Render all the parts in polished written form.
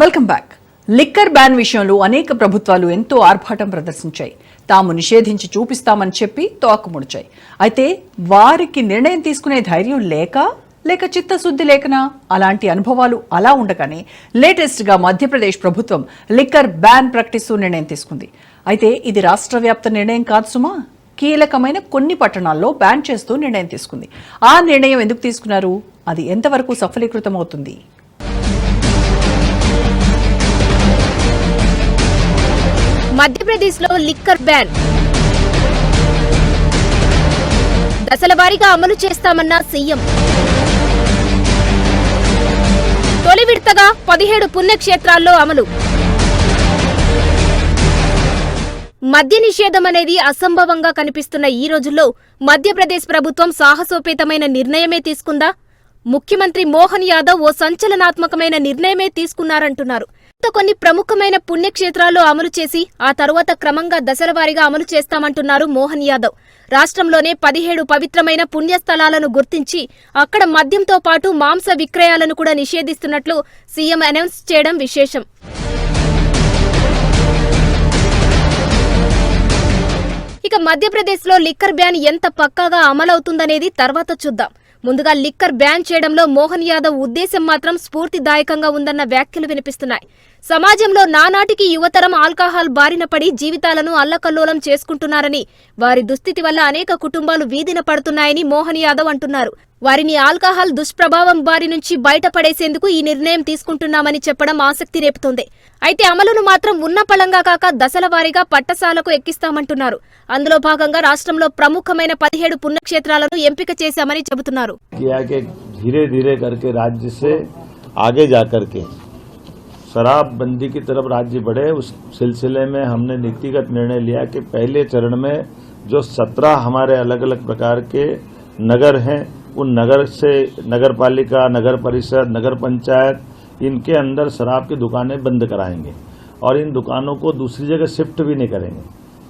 Welcome back. Liquor ban విషయంలో అనేక ప్రభుత్వాలు ఎంతో ఆర్భాటం ప్రదర్శించాయి. తాము నిషేధించి చూపిస్తామని చెప్పి తోకముడిచాయి. అయితే వారికి నిర్ణయం తీసుకునే ధైర్యం లేక చిత్తశుద్ధి లేకనా? అలాంటి అనుభవాలు అలా ఉండగానే లేటెస్ట్గా మధ్యప్రదేశ్ ప్రభుత్వం లిక్కర్ బ్యాన్ ప్రకటిస్తూ నిర్ణయం తీసుకుంది. అయితే ఇది రాష్ట్ర వ్యాప్త నిర్ణయం కాదు సుమా, కీలకమైన కొన్ని పట్టణాల్లో బ్యాన్ చేస్తూ నిర్ణయం తీసుకుంది. ఆ నిర్ణయం ఎందుకు తీసుకున్నారు? అది ఎంతవరకు సఫలీకృతం అవుతుంది? మధ్యప్రదేశ్లో లిక్కర్ బ్యాన్ దశల వారీగా అమలు చేస్తామన్న సీఎం. తొలి విడతగా 17 పుణ్యక్షేత్రాల్లో అమలు. మద్య నిషేధం అనేది అసంభవంగా కనిపిస్తున్న ఈ రోజుల్లో మధ్యప్రదేశ్ ప్రభుత్వం సాహసోపేతమైన నిర్ణయమే తీసుకుందా? ముఖ్యమంత్రి మోహన్ యాదవ్ ఓ సంచలనాత్మకమైన నిర్ణయమే తీసుకున్నారంటున్నారు. కొన్ని ప్రముఖమైన పుణ్యక్షేత్రాల్లో అమలు చేసి ఆ తరువాత క్రమంగా దశలవారీగా అమలు చేస్తామంటున్నారు మోహన్ యాదవ్. రాష్ట్రంలోనే 17 పవిత్రమైన పుణ్యస్థలాలను గుర్తించి అక్కడ మద్యంతో పాటు మాంస విక్రయాలను కూడా నిషేధిస్తున్నట్లు సీఎం అనౌన్స్ చేయడం విశేషం. ఇక మధ్యప్రదేశ్లో లిక్కర్ బ్యాన్ ఎంత పక్కాగా అమలవుతుందనేది తర్వాత చూద్దాం. ముందుగా లిక్కర్ బ్యాన్ చేయడంలో మోహన్ యాదవ్ ఉద్దేశం మాత్రం స్ఫూర్తిదాయకంగా ఉందన్న వ్యాఖ్యలు వినిపిస్తున్నాయి. సమాజంలో నానాటికి యువతరం ఆల్కహాల్ బారిన పడి జీవితాలను అల్లకల్లోలం చేసుకుంటున్నారని, వారి దుస్థితి వల్ల అనేక కుటుంబాలు వీధిన పడుతున్నాయని మోహన్ యాదవ్ అంటున్నారు. వారిని ఆల్కహాల్ దుష్ప్రభావం బారి నుంచి బయటపడేసేందుకు ఈ నిర్ణయం తీసుకుంటున్నామని చెప్పడం ఆసక్తి రేపుతోంది. అయితే అమలును మాత్రం ఉన్నపళంగా కాక దశల వారీగా పట్టసాలకు ఎక్కిస్తామంటున్నారు. అందులో భాగంగా రాష్ట్రంలో ప్రముఖమైన 17 పుణ్యక్షేత్రాలను ఎంపిక చేశామని చెబుతున్నారు. शराब बंदी की तरफ राज्य बढ़े, उस सिलसिले में हमने नीतिगत निर्णय लिया कि पहले चरण में जो 17 हमारे अलग अलग प्रकार के नगर हैं, उन नगर से नगर पालिका, नगर परिषद, नगर पंचायत, इनके अंदर शराब की दुकानें बंद कराएंगे और इन दुकानों को दूसरी जगह शिफ्ट भी नहीं करेंगे.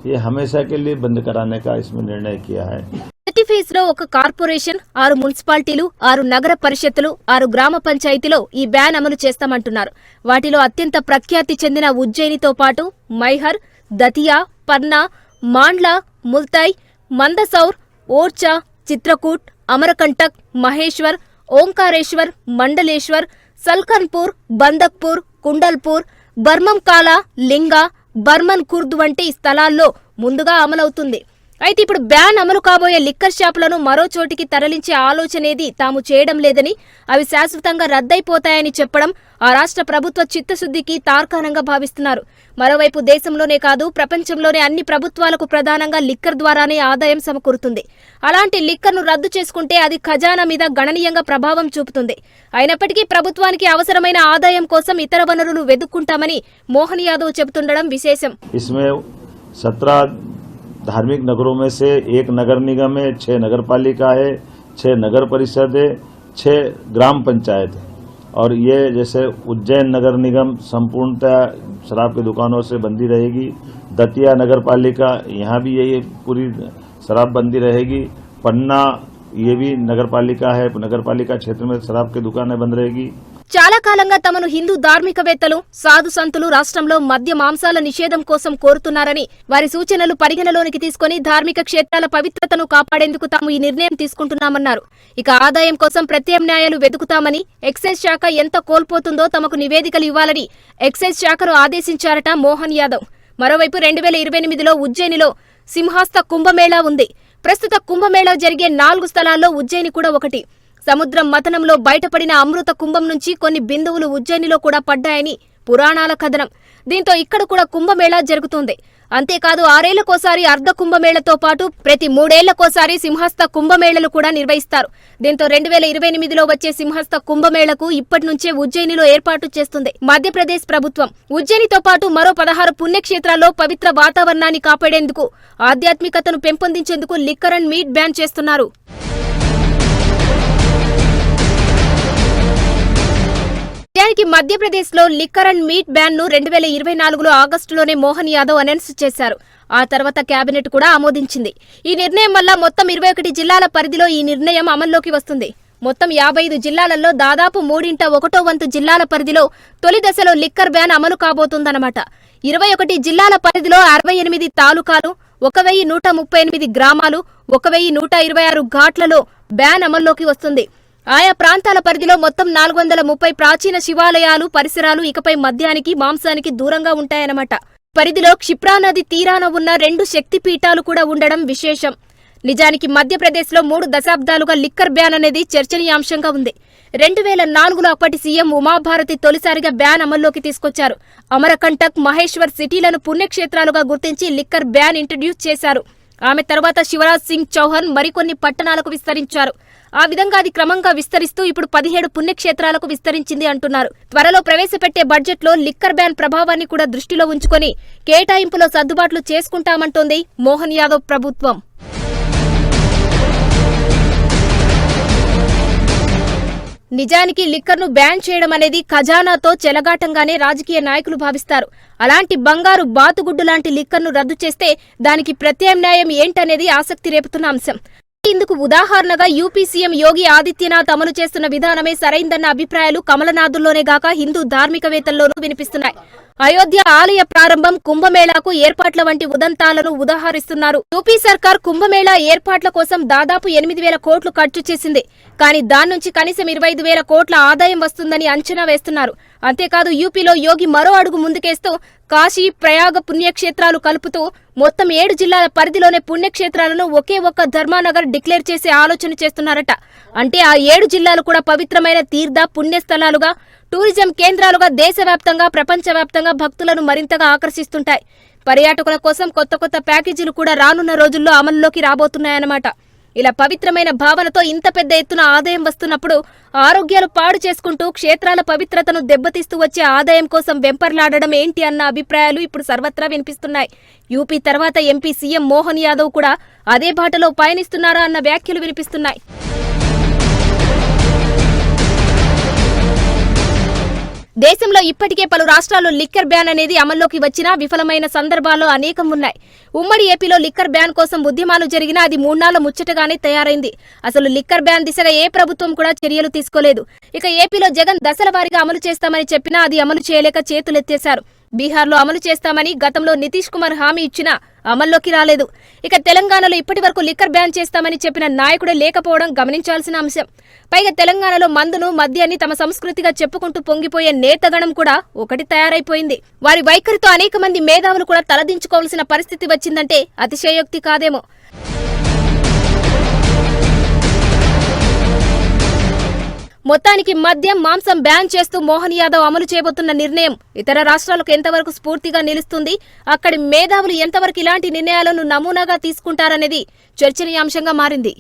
ये हमेशा के लिए बंद कराने का इसमें निर्णय किया है. ప్రతి ఫేజ్ లో ఒక కార్పొరేషన్, 6 మున్సిపాలిటీలు, 6 నగర పరిషత్తులు, 6 గ్రామ పంచాయతీలో ఈ బ్యాన్ అమలు చేస్తామంటున్నారు. వాటిలో అత్యంత ప్రఖ్యాతి చెందిన ఉజ్జయినితో పాటు మైహర్, దతియా, పన్నా, మాండ్లా, ముల్తాయ్, మందసౌర్, ఓర్చా, చిత్రకూట్, అమరకంటక్, మహేశ్వర్, ఓంకారేశ్వర్, మండలేశ్వర్, సల్కన్పూర్, బందక్పూర్, కుండల్పూర్, బర్మంకాలా, లింగా, బర్మన్ కుర్ద్ వంటి స్థలాల్లో ముందుగా అమలవుతుంది. అయితే ఇప్పుడు బ్యాన్ అమలు కాబోయే లిక్కర్ షాపులను మరో చోటికి తరలించే ఆలోచనేది తాము చేయడం లేదని, అవి శాశ్వతంగా రద్దయిపోతాయని చెప్పడం ఆ రాష్ట్ర ప్రభుత్వ చిత్తశుద్ధికి తార్కాణంగా భావిస్తున్నారు. మరోవైపు దేశంలోనే కాదు ప్రపంచంలోనే అన్ని ప్రభుత్వాలకు ప్రధానంగా లిక్కర్ ద్వారానే ఆదాయం సమకూరుతుంది. అలాంటి లిక్కర్ను రద్దు చేసుకుంటే అది ఖజానా మీద గణనీయంగా ప్రభావం చూపుతుంది. అయినప్పటికీ ప్రభుత్వానికి అవసరమైన ఆదాయం కోసం ఇతర వనరులు వెతుక్కుంటామని మోహన్ యాదవ్ చెబుతుండడం విశేషం. धार्मिक नगरों में से 1 नगर निगम है, 6 नगर पालिका है, 6 नगर परिषद है, 6 ग्राम पंचायत है. और ये जैसे उज्जैन नगर निगम संपूर्णतः शराब की दुकानों से बंदी रहेगी. दतिया नगर पालिका, यहाँ भी यही पूरी शराब बंदी रहेगी. पन्ना ये भी नगर पालिका है, नगर पालिका क्षेत्र में शराब की दुकानें बंद रहेगी. చాలా కాలంగా తమను హిందూ ధార్మికవేత్తలు, సాధు సంతులు రాష్ట్రంలో మద్య మాంసాల నిషేధం కోసం కోరుతున్నారని, వారి సూచనలు పరిగణలోనికి తీసుకుని ధార్మిక క్షేత్రాల పవిత్రతను కాపాడేందుకు తాము ఈ నిర్ణయం తీసుకుంటున్నామన్నారు. ఇక ఆదాయం కోసం ప్రత్యామ్నాయాలు వెతుకుతామని, ఎక్సైజ్ శాఖ ఎంత కోల్పోతుందో తమకు నివేదికలు ఇవ్వాలని ఎక్సైజ్ శాఖను ఆదేశించారట మోహన్ యాదవ్. మరోవైపు 2028లో ఉజ్జయినిలో సింహాస్త కుంభమేళా ఉంది. ప్రస్తుత కుంభమేళా జరిగే 4 స్థలాల్లో ఉజ్జయిని కూడా ఒకటి. సముద్రం మథనంలో బయటపడిన అమృత కుంభం నుంచి కొన్ని బిందువులు ఉజ్జయినిలో కూడా పడ్డాయని పురాణాల కథనం. దీంతో ఇక్కడ కూడా కుంభమేళా జరుగుతోంది. అంతేకాదు 6 ఏళ్లకోసారి అర్ధ కుంభమేళతో పాటు ప్రతి 3 ఏళ్లకోసారి సింహస్థ కుంభమేళలు కూడా నిర్వహిస్తారు. దీంతో 2028లో వచ్చే సింహస్థ కుంభమేళకు ఇప్పటి నుంచే ఉజ్జయినిలో ఏర్పాటు చేస్తుంది మధ్యప్రదేశ్ ప్రభుత్వం. ఉజ్జయినితో పాటు మరో 16 పుణ్యక్షేత్రాల్లో పవిత్ర వాతావరణాన్ని కాపాడేందుకు, ఆధ్యాత్మికతను పెంపొందించేందుకు లిక్కర్ అండ్ మీట్ బ్యాన్ చేస్తున్నారు. నిజానికి మధ్యప్రదేశ్లో లిక్కర్ అండ్ మీట్ బ్యాన్ ను 2024లో ఆగస్టులోనే మోహన్ యాదవ్ అనౌన్స్ చేశారు. ఆ తర్వాత కేబినెట్ కూడా ఆమోదించింది. ఈ నిర్ణయం వల్ల మొత్తం 21 జిల్లాల పరిధిలో ఈ నిర్ణయం అమల్లోకి వస్తుంది. మొత్తం 55 జిల్లాలలో దాదాపు 1/3 జిల్లాల పరిధిలో తొలి దశలో లిక్కర్ బ్యాన్ అమలు కాబోతుందన్నమాట. 21 జిల్లాల పరిధిలో 68 తాలూకాలు, 1138 గ్రామాలు, 1126 ఘాట్లలో బ్యాన్ అమల్లోకి వస్తుంది. ఆయా ప్రాంతాల పరిధిలో మొత్తం 430 ప్రాచీన శివాలయాలు, పరిసరాలు ఇకపై మద్యానికి, మాంసానికి దూరంగా ఉంటాయన్నమాట. పరిధిలో క్షిప్రానది తీరాన ఉన్న 2 శక్తిపీఠాలు కూడా ఉండడం విశేషం. నిజానికి మధ్యప్రదేశ్లో 3 దశాబ్దాలుగా లిక్కర్ బ్యాన్ అనేది చర్చనీయాంశంగా ఉంది. 2004లో అప్పటి సీఎం ఉమాభారతి తొలిసారిగా బ్యాన్ అమల్లోకి తీసుకొచ్చారు. అమరకంటక్, మహేశ్వర్ సిటీలను పుణ్యక్షేత్రాలుగా గుర్తించి లిక్కర్ బ్యాన్ ఇంట్రడ్యూస్ చేశారు. ఆమె తర్వాత శివరాజ్ సింగ్ చౌహాన్ మరికొన్ని పట్టణాలకు విస్తరించారు. ఆ విధంగా అది క్రమంగా విస్తరిస్తూ ఇప్పుడు 17 పుణ్యక్షేత్రాలకు విస్తరించింది అంటున్నారు. త్వరలో ప్రవేశపెట్టే బడ్జెట్లో లిక్కర్ బ్యాన్ ప్రభావాన్ని కూడా దృష్టిలో ఉంచుకొని కేటాయింపులో సర్దుబాట్లు చేసుకుంటామంటోంది మోహన్ యాదవ్ ప్రభుత్వం. నిజానికి లిక్కర్ను బ్యాన్ చేయడం అనేది ఖజానాతో చెలగాటంగానే రాజకీయ నాయకులు భావిస్తారు. అలాంటి బంగారు బాతుగుడ్డు లాంటి లిక్కర్ను రద్దు చేస్తే దానికి ప్రత్యామ్నాయం ఏంటనేది ఆసక్తి రేపుతున్న అంశం. ఇందుకు ఉదాహరణగా యూపీ సీఎం యోగి ఆదిత్యనాథ్ అమలు చేస్తున్న విధానమే సరైందన్న అభిప్రాయాలు కమలనాథుల్లోనే గాక హిందూ ధార్మికవేత్తల్లోనూ వినిపిస్తున్నాయి. అయోధ్య ఆలయ ప్రారంభం, కుంభమేళాకు ఏర్పాట్ల వంటి ఉదంతాలను ఉదాహరిస్తున్నారు. యూపీ సర్కార్ కుంభమేళా ఏర్పాట్ల కోసం దాదాపు 8,000 కోట్లు ఖర్చు చేసింది. కానీ దాని నుంచి కనీసం 25,000 కోట్ల ఆదాయం వస్తుందని అంచనా వేస్తున్నారు. అంతేకాదు యూపీలో యోగి మరో అడుగు ముందుకేస్తూ కాశీ, ప్రయాగ పుణ్యక్షేత్రాలు కలుపుతూ మొత్తం 7 జిల్లాల పరిధిలోనే పుణ్యక్షేత్రాలను ఒకే ఒక్క ధర్మానగర్ డిక్లేర్ చేసే ఆలోచన చేస్తున్నారట. అంటే ఆ 7 జిల్లాలు కూడా పవిత్రమైన తీర్థ పుణ్యస్థలాలుగా, టూరిజం కేంద్రాలుగా దేశవ్యాప్తంగా, ప్రపంచవ్యాప్తంగా భక్తులను మరింతగా ఆకర్షిస్తుంటాయి. పర్యాటకుల కోసం కొత్త కొత్త ప్యాకేజీలు కూడా రానున్న రోజుల్లో అమల్లోకి రాబోతున్నాయన్నమాట. ఇలా పవిత్రమైన భావనతో ఇంత పెద్ద ఎత్తున ఆదాయం వస్తున్నప్పుడు ఆరోగ్యాలు పాడు చేసుకుంటూ క్షేత్రాల పవిత్రతను దెబ్బతీస్తూ వచ్చే ఆదాయం కోసం వెంపర్లాడడం ఏంటి అన్న అభిప్రాయాలు ఇప్పుడు సర్వత్రా వినిపిస్తున్నాయి. యూపీ తర్వాత ఎంపీ సీఎం మోహన్ యాదవ్ కూడా అదే బాటలో పయనిస్తున్నారా అన్న వ్యాఖ్యలు వినిపిస్తున్నాయి. దేశంలో ఇప్పటికే పలు రాష్ట్రాల్లో లిక్కర్ బ్యాన్ అనేది అమల్లోకి వచ్చినా విఫలమైన సందర్భాల్లో అనేకం ఉన్నాయి. ఉమ్మడి ఏపీలో లిక్కర్ బ్యాన్ కోసం ఉద్యమాలు జరిగినా అది 3 నాళ్ల ముచ్చటగానే తయారైంది. అసలు లిక్కర్ బ్యాన్ దిశగా ఏ ప్రభుత్వం కూడా చర్యలు తీసుకోలేదు. ఇక ఏపీలో జగన్ దశల వారీగా అమలు చేస్తామని చెప్పినా అది అమలు చేయలేక చేతులెత్తేశారు. బీహార్లో అమలు చేస్తామని గతంలో నితీష్ కుమార్ హామీ ఇచ్చినా అమల్లోకి రాలేదు. ఇక తెలంగాణలో ఇప్పటి వరకు లిక్కర్ బ్యాన్ చేస్తామని చెప్పిన నాయకుడే లేకపోవడం గమనించాల్సిన అంశం. పైగా తెలంగాణలో మందును, మద్యాన్ని తమ సంస్కృతిగా చెప్పుకుంటూ పొంగిపోయే నేతగణం కూడా ఒకటి తయారైపోయింది. వారి వైఖరితో అనేక మంది మేధావులు కూడా తలదించుకోవాల్సిన పరిస్థితి వచ్చిందంటే అతిశయోక్తి కాదేమో. మొత్తానికి మద్యం, మాంసం బ్యాన్ చేస్తూ మోహన్ యాదవ్ అమలు చేయబోతున్న నిర్ణయం ఇతర రాష్ట్రాలకు ఎంతవరకు స్ఫూర్తిగా నిలుస్తుంది, అక్కడి మేధావులు ఎంతవరకు ఇలాంటి నిర్ణయాలను నమూనాగా తీసుకుంటారనేది చర్చనీయాంశంగా మారింది.